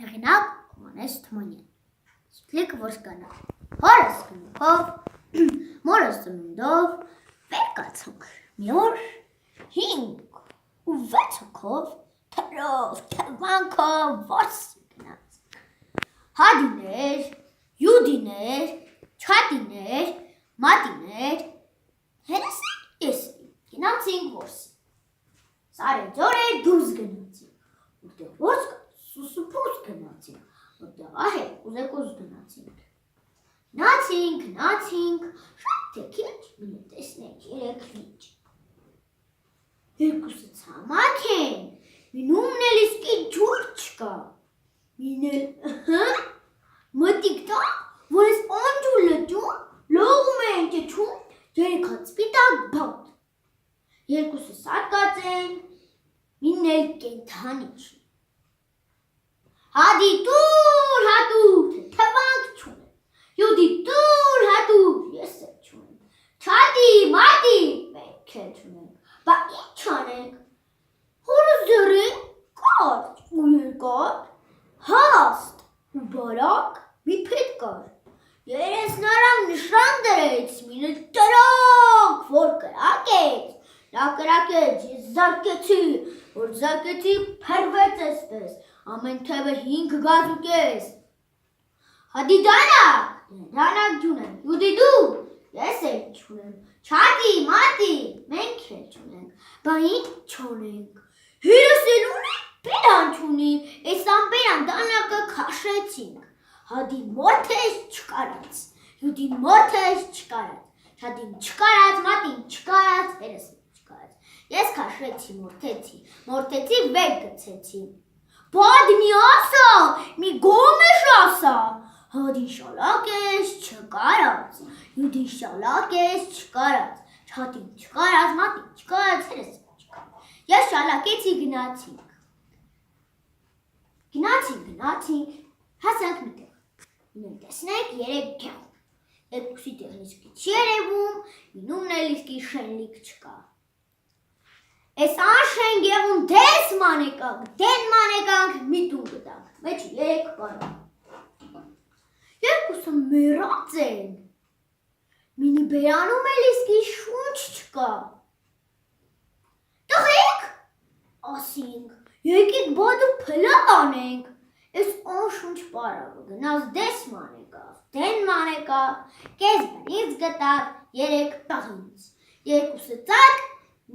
Հեղինակ Հովհաննես Թումանյան Սպլիկ Որսկանա Հորս գնքով մորս ծնունդով վեր կացանք մի օր 5 ու 6 հոգով թրով թվանքով որս գնացինք հադիներ, յուդիներ, չատիներ, մատիներ հերասեր ես գնացինք որսի Սարեջորե դուրս գնացինք որտեղ որս Սուսուփուս գնացինք, որտեղ ահեք ուզեկուզ գնացինք Գնացինք, շատ թե քիչ, մինը տեսնենք երեք լիճ Երկուսը ցամաք են, մինումն էլ իսկի ջուր չկա Մին էլ, մտիկ տա, որ ես անջու լճում, լողում են ճչում, երեքա սպիտակ բադ Երկուսը սատկած են, մին էլ կենթանի չի Հադի տուր հատուր, թվանք չունեմ, յուդի տուր հատուր, ես էլ չունեմ, չատի, մատի, մենք էլ չունենք, բա ինչ անենք, հորս ձեռին կարճ ու երկար, հաստ ու բարակ մի փետ կար, երեսնարան նշան դրեց, մինը տրակ, որ կրակեց, նա կրակեց, ես զարկեցի, որ զարկեցի փրվեց էսպես, ամեն թևը 5 գազուկես Հադի դանակ ջունեմ, յուդի դու, ես էլ չունեմ, չատի, մատի, մենք էլ չունենք, բա ինչ չունենք, հիրս էլ ունի, բերան չունի, ես ամբերան դանակը կաշեցինք, հադի մորթես չկարած, յուդի մորթես չկարած, չատին չկարած, մատին չկարած, հերս չկարած, ես կաշեցի, մորթեցի, վեր գցեցի Բադ մի ասա, մի գոմեշ ասա, հադի շալակ ես չկարած, յուդի շալակ ես չկարած, չատին չկարած, մատին չկարած, հերս չկարած, ես շալակեցի գնացինք, հասանք միտեղ, մինում տեսնենք երեք գյաղ, երկուսի տեղն իսկի չի երևում, մինումն էլ իսկի շենլիք չկա Ես անշեն գեղում դես մանեկանք, դեն մանեկանք, միտուն գտանք, մեջ երեք կարան Երկուսը մերած են, մինի բերանում էլ իսկի շունչ չկա Տղեք, ասինք, եկիք բադու պլակ անենք, ես անշունչ պարավը գնաց դես մանեկավ, դեն մանեկավ, կեզ բրից գտավ, երեք պաղինց, երկուսը ծակ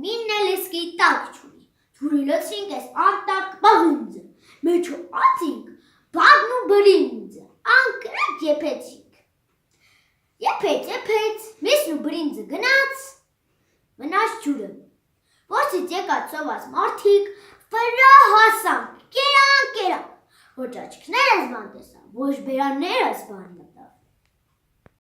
Մինն էլ իսկի տակ չունի, ջուրիլոցինք ես արտակ պաղինձը, մեջը ացինք, բադն ու բրինձը, անկրակ եպեցինք Եպեց, մեսն ու բրինձը գնաց, մնաց ջուրը Որցից եկած սոված մարդիկ, վրա հասանք, կերանք, որ ճաճկներս բան տեսան, ոչ բերաններս բան մտավ